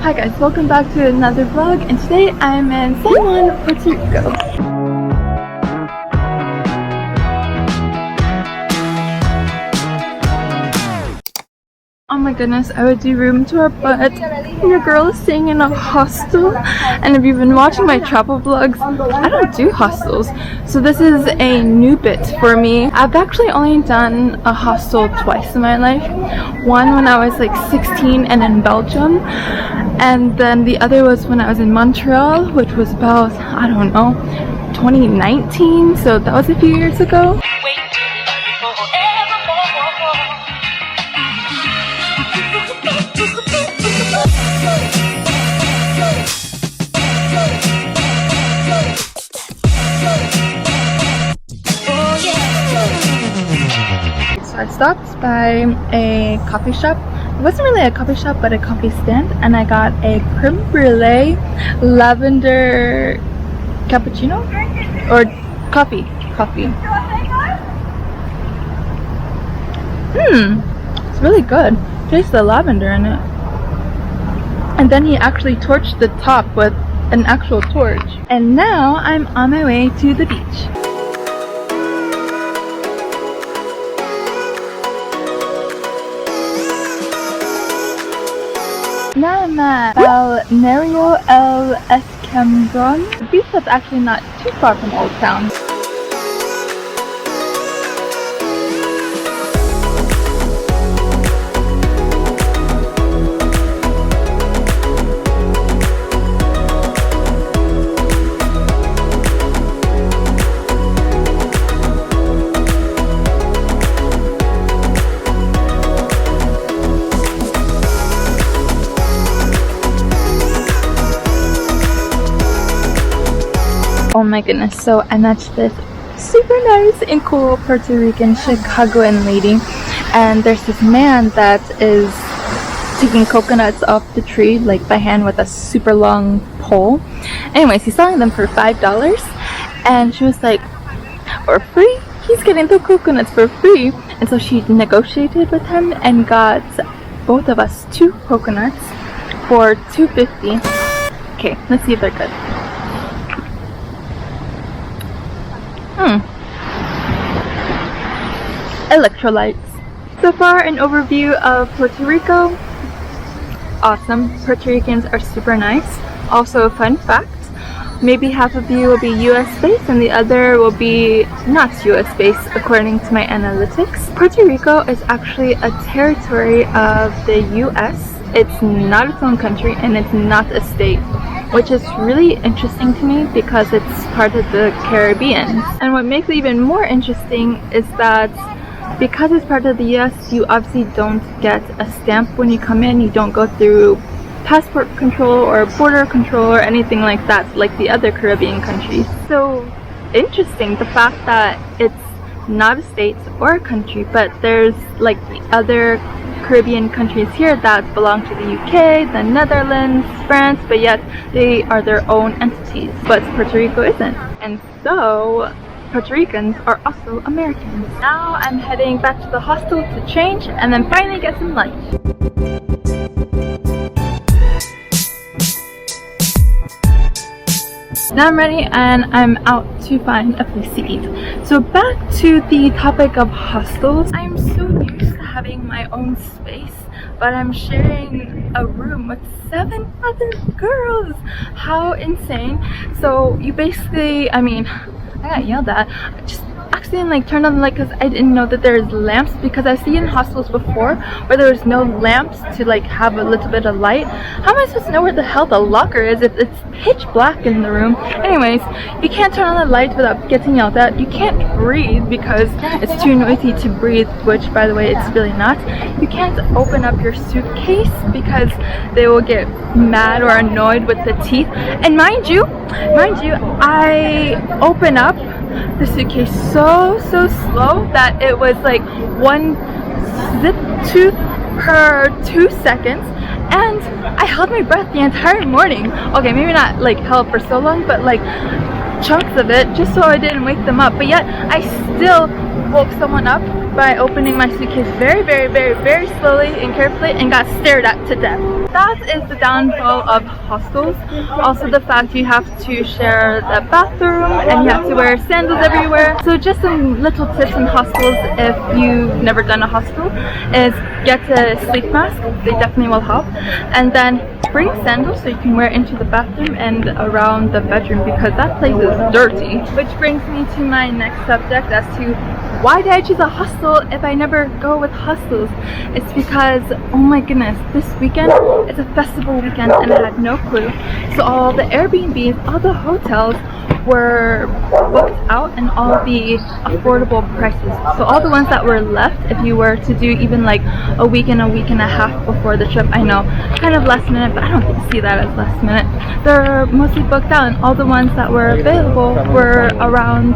Hi guys, welcome back to another vlog, and today I'm in San Juan, Puerto Rico. Oh my goodness, I would do room tour, but your girl is staying in a hostel, and if you've been watching my travel vlogs, I don't do hostels, so this is a new bit for me. I've actually only done a hostel twice in my life. One when I was like 16 and in Belgium, and then the other was when I was in Montreal, which was about, I don't know, 2019, so that was a few years ago. I stopped by a coffee shop. It wasn't really a coffee shop, but a coffee stand, and I got a creme brulee lavender cappuccino or coffee. It's really good. Tastes the lavender in it. And then he actually torched the top with an actual torch. And now I'm on my way to the beach. Now I'm at Balneario del Escambrón, a beach that's actually not too far from Old Town. Oh my goodness, so I met this super nice and cool Puerto Rican Chicagoan lady, and there's this man that is taking coconuts off the tree like by hand with a super long pole. Anyways, he's selling them for $5, and she was like, for free? He's getting the coconuts for free. And so she negotiated with him and got both of us 2 coconuts for $2.50. Okay, let's see if they're good. Electrolytes. So far, an overview of Puerto Rico. Awesome. Puerto Ricans are super nice. Also, a fun fact, maybe half of you will be US based and the other will be not US based according to my analytics. Puerto Rico is actually a territory of the US. It's not its own country and it's not a state, which is really interesting to me because it's part of the Caribbean. And what makes it even more interesting is that because it's part of the US, you obviously don't get a stamp when you come in. You don't go through passport control or border control or anything like that, like the other Caribbean countries. So interesting, the fact that it's not a state or a country, but there's like the other Caribbean countries here that belong to the UK, the Netherlands, France, but yet they are their own entities. But Puerto Rico isn't. And so Puerto Ricans are also Americans. Now I'm heading back to the hostel to change and then finally get some lunch. Now I'm ready and I'm out to find a place to eat. So back to the topic of hostels. I'm so used to having my own space, but I'm sharing a room with 7 other girls. How insane. So you basically, I mean, I got yelled at. I just accidentally turned on the light because I didn't know that there's lamps, because I've seen in hostels before where there was no lamps to like have a little bit of light. How am I supposed to know where the hell the locker is if it's pitch black in the room? Anyways, you can't turn on the light without getting yelled at. You can't breathe because it's too noisy to breathe, which by the way it's really not. You can't open up your suitcase because they will get mad or annoyed with the teeth. And mind you, I open up the suitcase so slow that it was like 1 zip tooth per 2 seconds, and I held my breath the entire morning. Okay, maybe not like held for so long, but like chunks of it, just so I didn't wake them up. But yet I still woke someone up by opening my suitcase very slowly and carefully and got stared at to death. That is the downfall of hostels. Also the fact you have to share the bathroom and you have to wear sandals everywhere. So just some little tips on hostels if you've never done a hostel is get a sleep mask. They definitely will help. And then bring sandals so you can wear into the bathroom and around the bedroom because that place is dirty. Which brings me to my next subject as to why did I choose a hostel if I never go with hostels? It's because, oh my goodness, this weekend is a festival weekend and I had no clue. So all the Airbnbs, all the hotels were booked out and all the affordable prices. So all the ones that were left, if you were to do even like a week and a half before the trip, I know, kind of last minute, but I don't see that as last minute. They're mostly booked out and all the ones that were available were around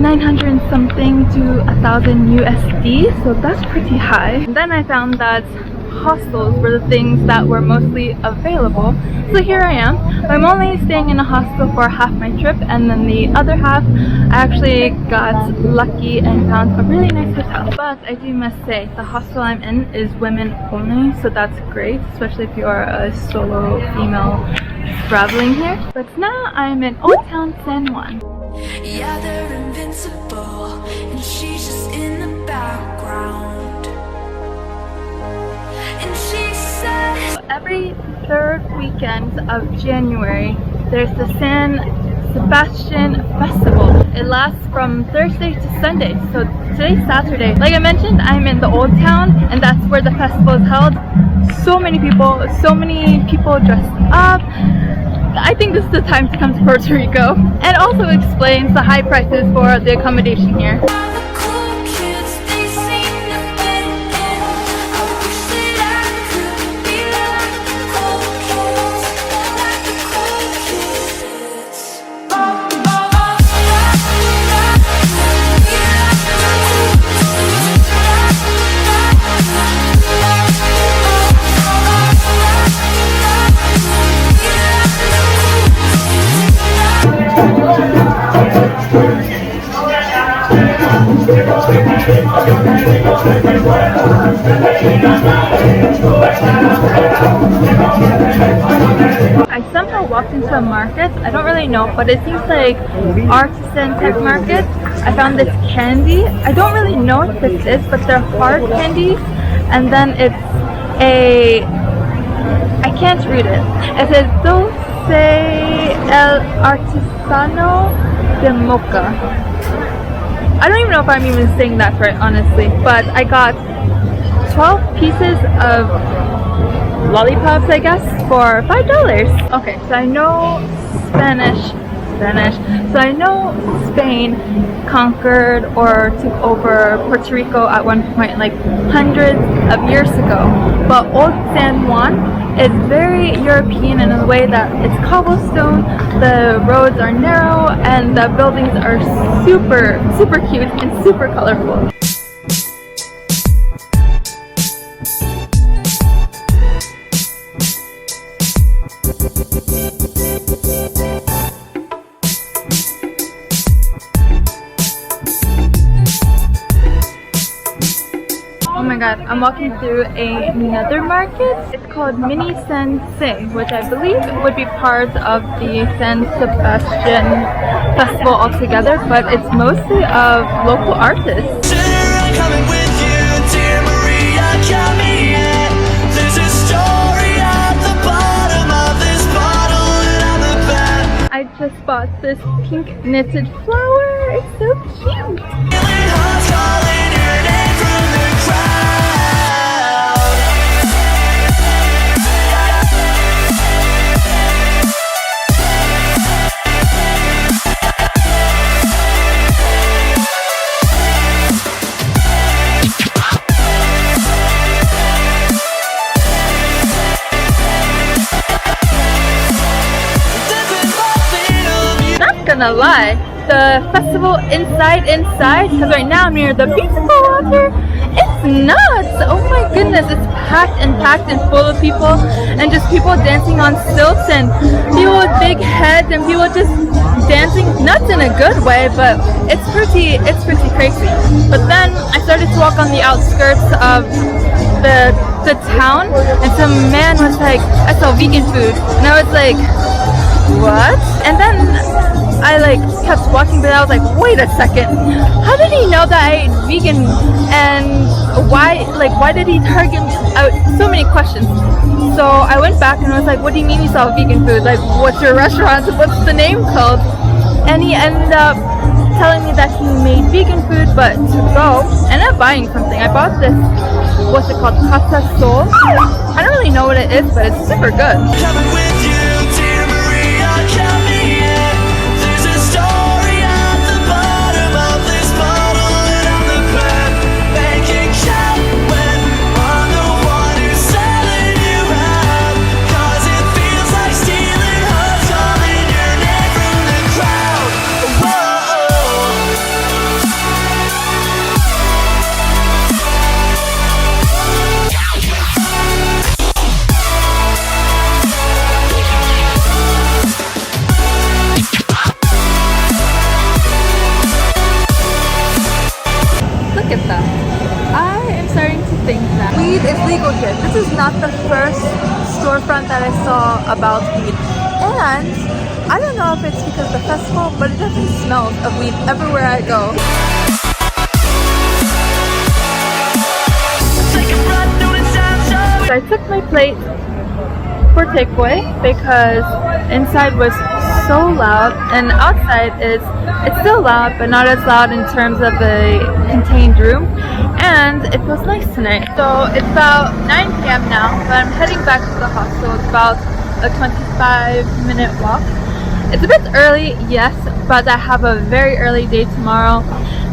900 and something to 1,000 USD, so that's pretty high. And then I found that hostels were the things that were mostly available. So here I am. I'm only staying in a hostel for half my trip, and then the other half I actually got lucky and found a really nice hotel. But I do must say the hostel I'm in is women only, so that's great, especially if you are a solo female traveling here. But now I'm in Old Town San Juan. Yeah, they're invincible, and she's just in the background. And she says every third weekend of January, there's the San Sebastian Festival. It lasts from Thursday to Sunday. So today's Saturday. Like I mentioned, I'm in the Old Town, and that's where the festival is held. So many people dressed up. I think this is the time to come to Puerto Rico, and also explains the high prices for the accommodation here. I somehow walked into a market, I don't really know, but it seems like artisan type market. I found this candy. I don't really know what this is, but they're hard candies, and then it's I can't read it. It says Dulce el Artisano de Mocha. I don't even know if I'm even saying that right, honestly, but I got 12 pieces of lollipops, I guess, for $5. Okay, so I know Spanish. So I know Spain conquered or took over Puerto Rico at one point, like hundreds of years ago. But Old San Juan is very European in a way that it's cobblestone, the roads are narrow, and the buildings are super cute and super colorful. Oh my god, I'm walking through another market. It's called Mini Sensei, which I believe would be part of the San Sebastian Festival altogether, but it's mostly of local artists. I just bought this pink knitted flower. It's so cute. Gonna lie, the festival inside, because right now I'm near the beautiful water, it's It's nuts! Oh my goodness, it's packed and full of people, and just people dancing on stilts, and people with big heads, and people just dancing, nuts in a good way, but it's pretty crazy. But then I started to walk on the outskirts of the town, and some man was like, I saw vegan food, and I was like, what? And then I like kept walking, but I was like, wait a second, how did he know that I ate vegan, and why did he target me? So many questions. So I went back and I was like, what do you mean you saw vegan food? Like, what's your restaurant? What's the name called? And he ended up telling me that he made vegan food, but to go, I ended up buying something. I bought this, what's it called, pasta soul. I don't really know what it is, but it's super good. Look at that. I am starting to think that weed is legal here. This is not the first storefront that I saw about weed. And I don't know if it's because of the festival, but it definitely smells of weed everywhere I go. So I took my plate for takeaway because inside was so loud, and outside it's still loud, but not as loud in terms of a contained room, and it feels nice tonight. So it's about 9 p.m. now, but I'm heading back to the hostel. It's about a 25-minute walk. It's a bit early, yes, but I have a very early day tomorrow,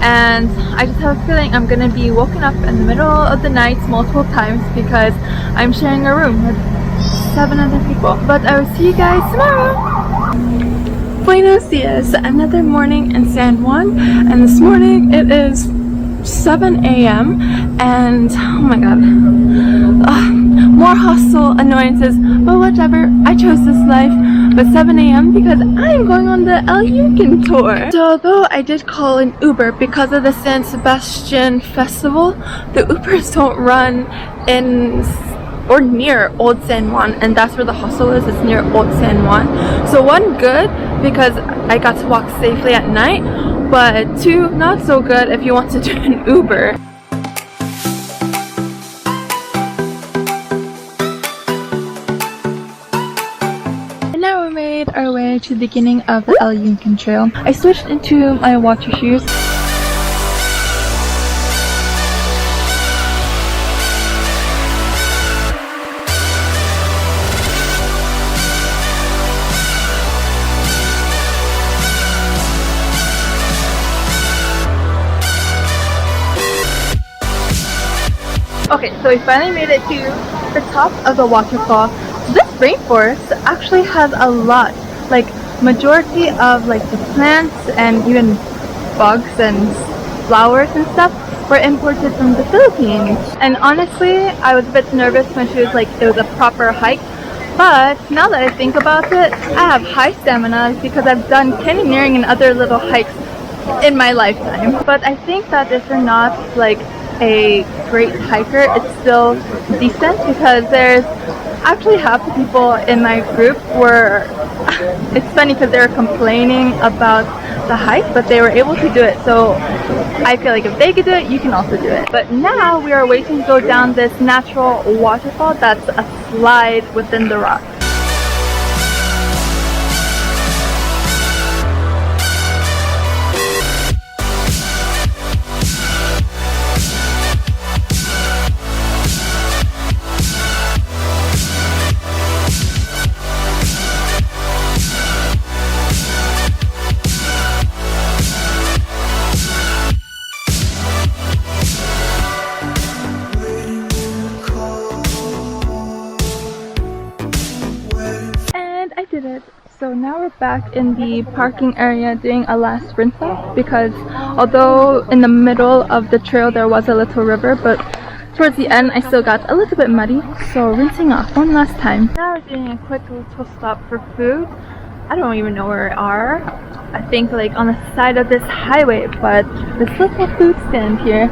and I just have a feeling I'm gonna be woken up in the middle of the night multiple times because I'm sharing a room with 7 other people. But I will see you guys tomorrow. Buenos dias, another morning in San Juan, and this morning it is 7 a.m. and oh my god, more hostel annoyances, but whatever, I chose this life. But 7 a.m. because I'm going on the Yunque tour. So although I did call an Uber because of the San Sebastian festival, the Ubers don't run in or near Old San Juan, and that's where the hostel is. It's near Old San Juan. So 1, good because I got to walk safely at night, but 2, not so good if you want to do an Uber. And now we made our way to the beginning of the Yunque trail. I switched into my water shoes. Okay, so we finally made it to the top of the waterfall. This rainforest actually has a lot, like majority of like the plants and even bugs and flowers and stuff were imported from the Philippines. And honestly, I was a bit nervous when she was like it was a proper hike. But now that I think about it, I have high stamina because I've done canyoneering and other little hikes in my lifetime. But I think that if you're not like a great hiker, it's still decent because there's actually half the people in my group were it's funny because they were complaining about the hike, but they were able to do it. So I feel like if they could do it, you can also do it. But now we are waiting to go down this natural waterfall that's a slide within the rock. did it. So now we're back in the parking area doing a last rinse off because although in the middle of the trail there was a little river, but towards the end I still got a little bit muddy, so rinsing off one last time. Now we're doing a quick little stop for food. I don't even know where we are. I think like on the side of this highway, but this little food stand here.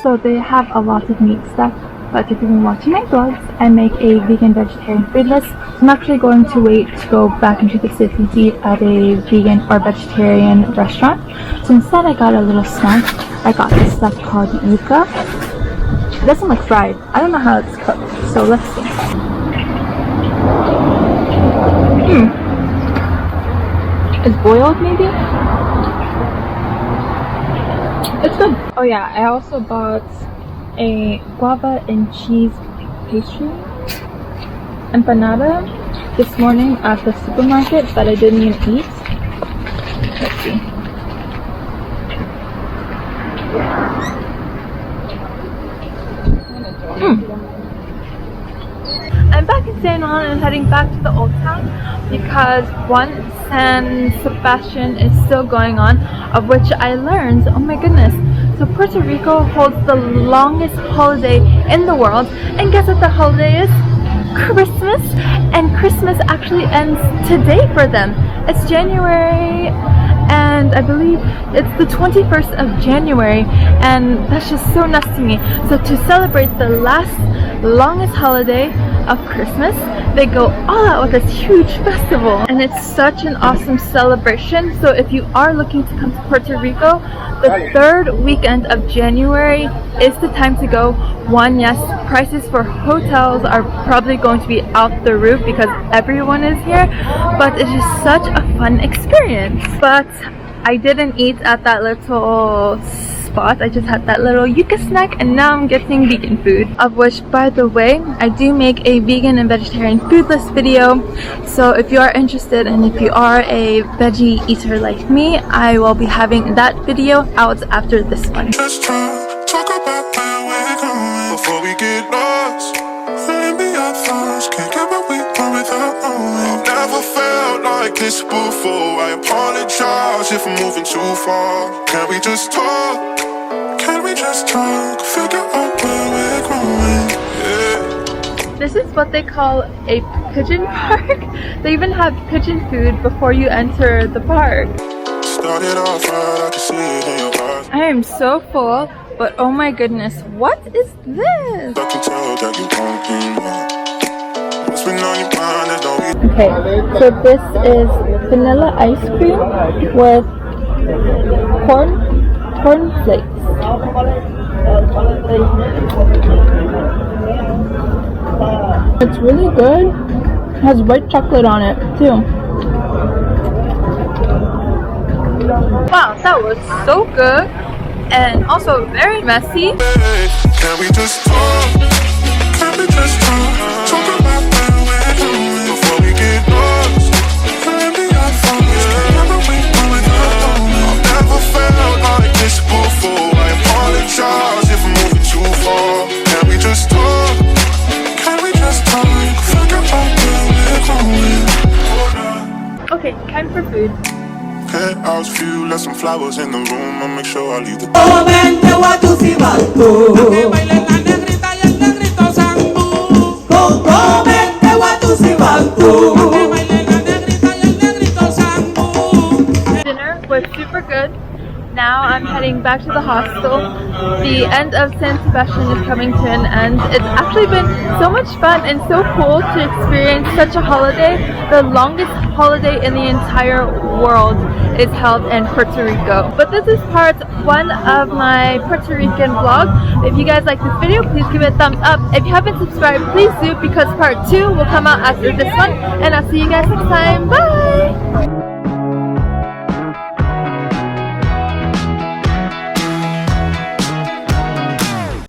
So they have a lot of meat stuff, but if you've been watching my vlogs, I make a vegan vegetarian food list. I'm actually going to wait to go back into the city to eat at a vegan or vegetarian restaurant. So instead I got a little snack. I got this stuff called Yunque. It doesn't look fried. I don't know how it's cooked, so let's see. It's boiled maybe? It's good. Oh yeah, I also bought a guava and cheese pastry empanada this morning at the supermarket that I didn't even eat. Let's see. I'm back in San Juan and heading back to the old town because San Sebastian is still going on, of which I learned, oh my goodness, so Puerto Rico holds the longest holiday in the world, and guess what the holiday is? Christmas, and Christmas actually ends today for them. It's January, and I believe it's the 21st of January, and that's just so nuts to me. So to celebrate the longest holiday of Christmas, they go all out with this huge festival, and it's such an awesome celebration. So if you are looking to come to Puerto Rico, the third weekend of January is the time to go. One, yes, prices for hotels are probably going to be out the roof because everyone is here, but it's just such a fun experience. But I didn't eat at that little spot. I just had that little Yunque snack, and now I'm getting vegan food, of which, by the way, I do make a vegan and vegetarian food list video. So if you are interested and if you are a veggie eater like me, I will be having that video out after this one. Just talk about where we're going before we get lost. Let me up first, can't get what we want without knowing. I've never felt like this before. I apologize if I'm moving too far. Can we just talk? Can we just talk? Figure out where we're growing. Yeah. This is what they call a pigeon park. They even have pigeon food before you enter the park. Started off right, I can see it in your eyes. I am so full, but oh my goodness, what is this? I can tell that you won't be mine. What's been on your mind that don't be. Okay, so this is vanilla ice cream with corn flakes. It's really good. It has white chocolate on it too. Wow, that was so good and also very messy. Can we just talk? Can we just talk? Talk about where we're going before we get lost. Let me up first, remember we were without knowing. I've never felt like this before. I apologize if I'm moving too far. Can we just talk? Can we just talk? Figure out where we're going. Okay, time for food. Okay, I was few, left some flowers in the room. I'll make sure I leave the Dinner was super good. Now I'm heading back to the hostel. The end of San Sebastian is coming to an end. It's actually been so much fun and so cool to experience such a holiday. The longest holiday in the entire world is held in Puerto Rico. But this is part one of my Puerto Rican vlog. If you guys like this video, please give it a thumbs up. If you haven't subscribed, please do, because part two will come out after this one. And I'll see you guys next time. Bye!